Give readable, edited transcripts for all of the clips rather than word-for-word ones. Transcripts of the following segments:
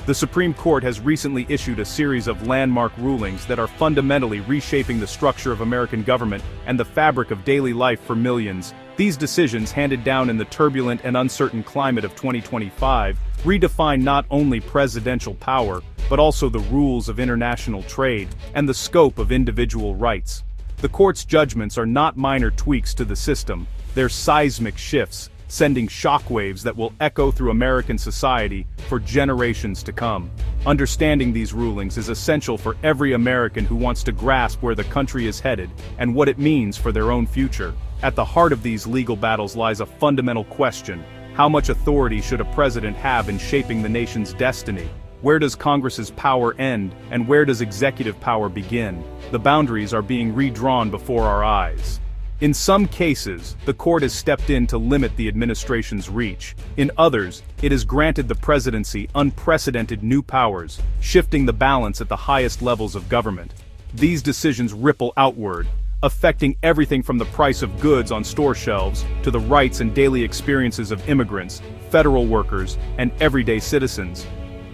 The Supreme Court has recently issued a series of landmark rulings that are fundamentally reshaping the structure of American government and the fabric of daily life for millions. These decisions, handed down in the turbulent and uncertain climate of 2025, redefine not only presidential power, but also the rules of international trade and the scope of individual rights. The court's judgments are not minor tweaks to the system, they're seismic shifts, sending shockwaves that will echo through American society for generations to come. Understanding these rulings is essential for every American who wants to grasp where the country is headed and what it means for their own future. At the heart of these legal battles lies a fundamental question: how much authority should a president have in shaping the nation's destiny? Where does Congress's power end, and where does executive power begin? The boundaries are being redrawn before our eyes. In some cases, the court has stepped in to limit the administration's reach. In others, it has granted the presidency unprecedented new powers, shifting the balance at the highest levels of government. These decisions ripple outward, affecting everything from the price of goods on store shelves to the rights and daily experiences of immigrants, federal workers, and everyday citizens.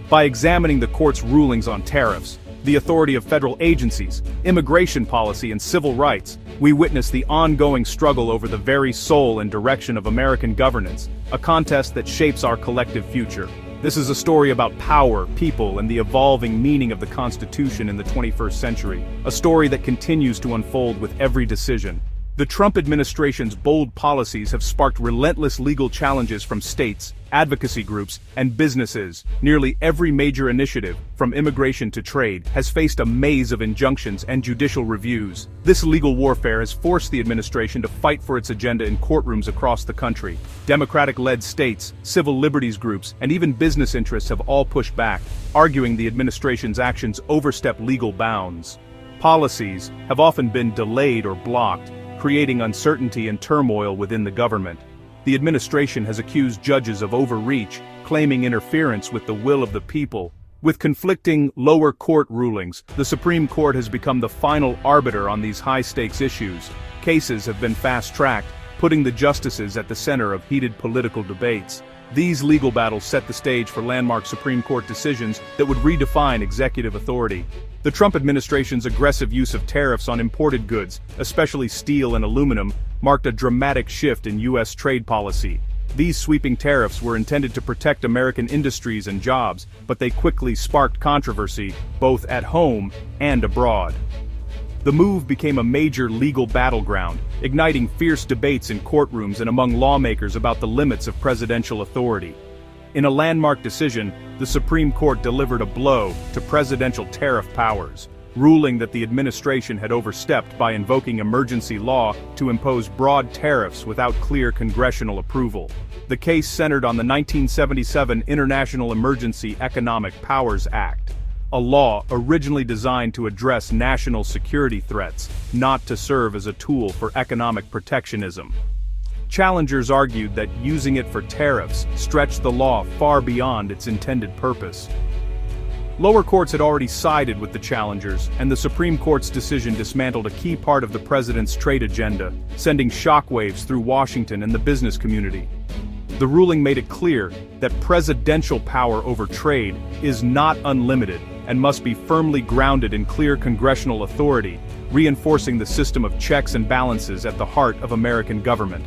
By examining the court's rulings on tariffs, the authority of federal agencies, immigration policy, and civil rights, we witness the ongoing struggle over the very soul and direction of American governance, a contest that shapes our collective future. This is a story about power, people, and the evolving meaning of the Constitution in the 21st century, a story that continues to unfold with every decision. The Trump administration's bold policies have sparked relentless legal challenges from states, advocacy groups, and businesses. Nearly every major initiative, from immigration to trade, has faced a maze of injunctions and judicial reviews. This legal warfare has forced the administration to fight for its agenda in courtrooms across the country. Democratic-led states, civil liberties groups, and even business interests have all pushed back, arguing the administration's actions overstep legal bounds. Policies have often been delayed or blocked, creating uncertainty and turmoil within the government. The administration has accused judges of overreach, claiming interference with the will of the people. With conflicting lower court rulings, the Supreme Court has become the final arbiter on these high-stakes issues. Cases have been fast-tracked, putting the justices at the center of heated political debates. These legal battles set the stage for landmark Supreme Court decisions that would redefine executive authority. The Trump administration's aggressive use of tariffs on imported goods, especially steel and aluminum, marked a dramatic shift in U.S. trade policy. These sweeping tariffs were intended to protect American industries and jobs, but they quickly sparked controversy, both at home and abroad. The move became a major legal battleground, igniting fierce debates in courtrooms and among lawmakers about the limits of presidential authority. In a landmark decision, the Supreme Court delivered a blow to presidential tariff powers, ruling that the administration had overstepped by invoking emergency law to impose broad tariffs without clear congressional approval. The case centered on the 1977 International Emergency Economic Powers Act, a law originally designed to address national security threats, not to serve as a tool for economic protectionism. Challengers argued that using it for tariffs stretched the law far beyond its intended purpose. Lower courts had already sided with the challengers, and the Supreme Court's decision dismantled a key part of the president's trade agenda, sending shockwaves through Washington and the business community. The ruling made it clear that presidential power over trade is not unlimited and must be firmly grounded in clear congressional authority, reinforcing the system of checks and balances at the heart of American government.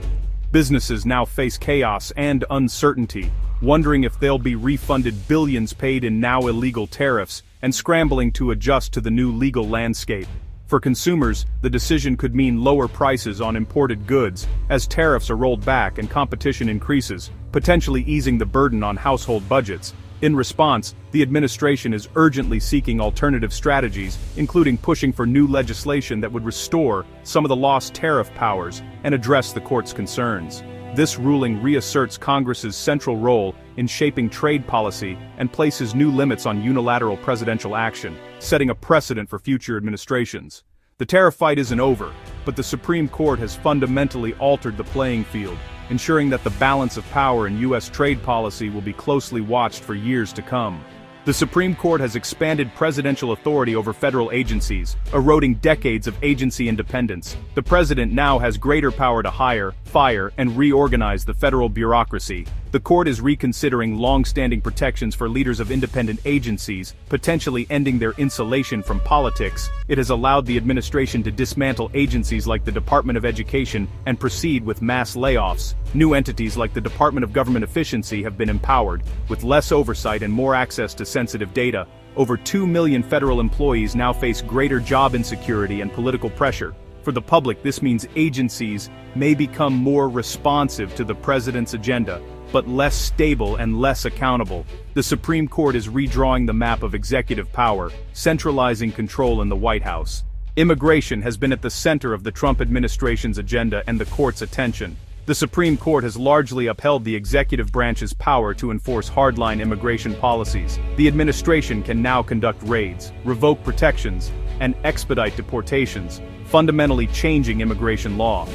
Businesses now face chaos and uncertainty, wondering if they'll be refunded billions paid in now illegal tariffs and scrambling to adjust to the new legal landscape. For consumers, the decision could mean lower prices on imported goods as tariffs are rolled back and competition increases, potentially easing the burden on household budgets. In response, the administration is urgently seeking alternative strategies, including pushing for new legislation that would restore some of the lost tariff powers and address the court's concerns. This ruling reasserts Congress's central role in shaping trade policy and places new limits on unilateral presidential action, setting a precedent for future administrations. The tariff fight isn't over, but the Supreme Court has fundamentally altered the playing field, ensuring that the balance of power in U.S. trade policy will be closely watched for years to come. The Supreme Court has expanded presidential authority over federal agencies, eroding decades of agency independence. The president now has greater power to hire, fire, and reorganize the federal bureaucracy, The court is reconsidering long-standing protections for leaders of independent agencies, potentially ending their insulation from politics. It has allowed the administration to dismantle agencies like the Department of Education and proceed with mass layoffs. New entities like the Department of Government Efficiency have been empowered, with less oversight and more access to sensitive data. Over 2 million federal employees now face greater job insecurity and political pressure. For the public, this means agencies may become more responsive to the president's agenda, but less stable and less accountable. The Supreme Court is redrawing the map of executive power, centralizing control in the White House. Immigration has been at the center of the Trump administration's agenda and the court's attention. The Supreme Court has largely upheld the executive branch's power to enforce hardline immigration policies. The administration can now conduct raids, revoke protections, and expedite deportations, fundamentally changing immigration law.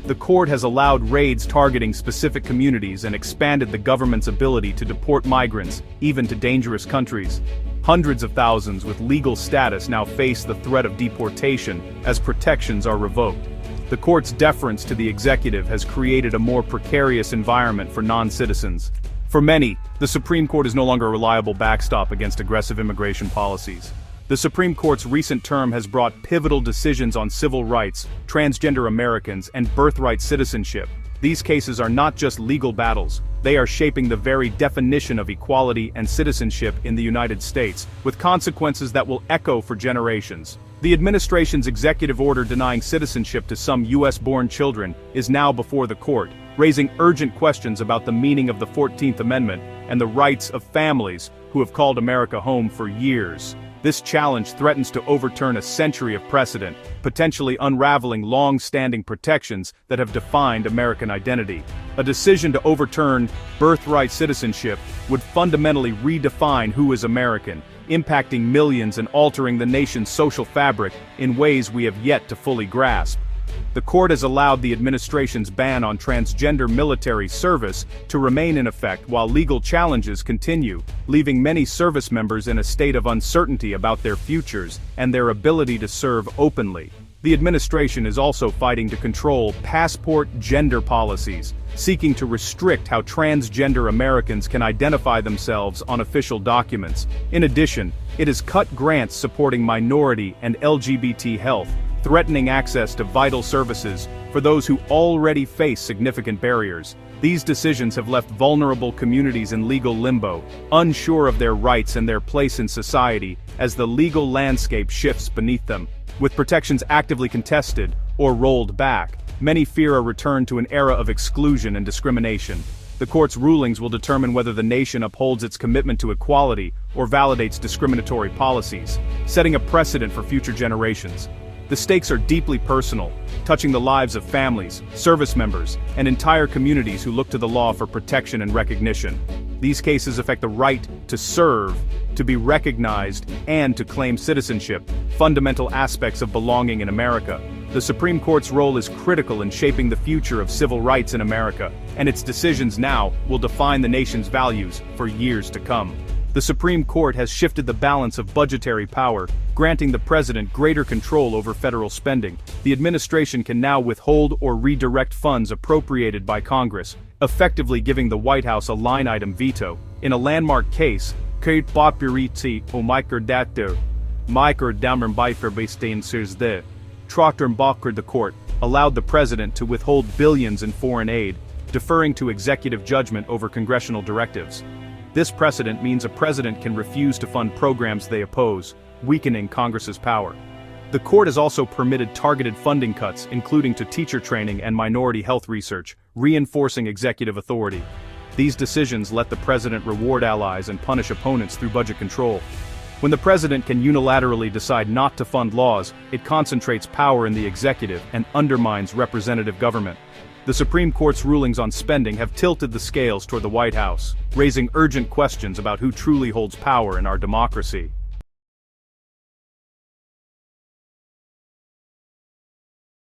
The court has allowed raids targeting specific communities and expanded the government's ability to deport migrants, even to dangerous countries. Hundreds of thousands with legal status now face the threat of deportation as protections are revoked. The court's deference to the executive has created a more precarious environment for non-citizens. For many, the Supreme Court is no longer a reliable backstop against aggressive immigration policies. The Supreme Court's recent term has brought pivotal decisions on civil rights, transgender Americans, and birthright citizenship. These cases are not just legal battles, they are shaping the very definition of equality and citizenship in the United States, with consequences that will echo for generations. The administration's executive order denying citizenship to some U.S.-born children is now before the court, raising urgent questions about the meaning of the 14th Amendment and the rights of families who have called America home for years. This challenge threatens to overturn a century of precedent, potentially unraveling long-standing protections that have defined American identity. A decision to overturn birthright citizenship would fundamentally redefine who is American, impacting millions and altering the nation's social fabric in ways we have yet to fully grasp. The court has allowed the administration's ban on transgender military service to remain in effect while legal challenges continue, leaving many service members in a state of uncertainty about their futures and their ability to serve openly. The administration is also fighting to control passport gender policies, seeking to restrict how transgender Americans can identify themselves on official documents. In addition, it has cut grants supporting minority and LGBT health, threatening access to vital services for those who already face significant barriers. These decisions have left vulnerable communities in legal limbo, unsure of their rights and their place in society as the legal landscape shifts beneath them. With protections actively contested or rolled back, many fear a return to an era of exclusion and discrimination. The court's rulings will determine whether the nation upholds its commitment to equality or validates discriminatory policies, setting a precedent for future generations. The stakes are deeply personal, touching the lives of families, service members, and entire communities who look to the law for protection and recognition. These cases affect the right to serve, to be recognized, and to claim citizenship, fundamental aspects of belonging in America. The Supreme Court's role is critical in shaping the future of civil rights in America, and its decisions now will define the nation's values for years to come. The Supreme Court has shifted the balance of budgetary power, granting the president greater control over federal spending. The administration can now withhold or redirect funds appropriated by Congress, effectively giving the White House a line-item veto. In a landmark case, Kate Bopuriti o Microdater, Micro Damern Biferbastainsers the Trottermbacher, the court allowed the president to withhold billions in foreign aid, deferring to executive judgment over congressional directives. This precedent means a president can refuse to fund programs they oppose, weakening Congress's power. The court has also permitted targeted funding cuts, including to teacher training and minority health research, reinforcing executive authority. These decisions let the president reward allies and punish opponents through budget control. When the president can unilaterally decide not to fund laws, it concentrates power in the executive and undermines representative government. The Supreme Court's rulings on spending have tilted the scales toward the White House, raising urgent questions about who truly holds power in our democracy.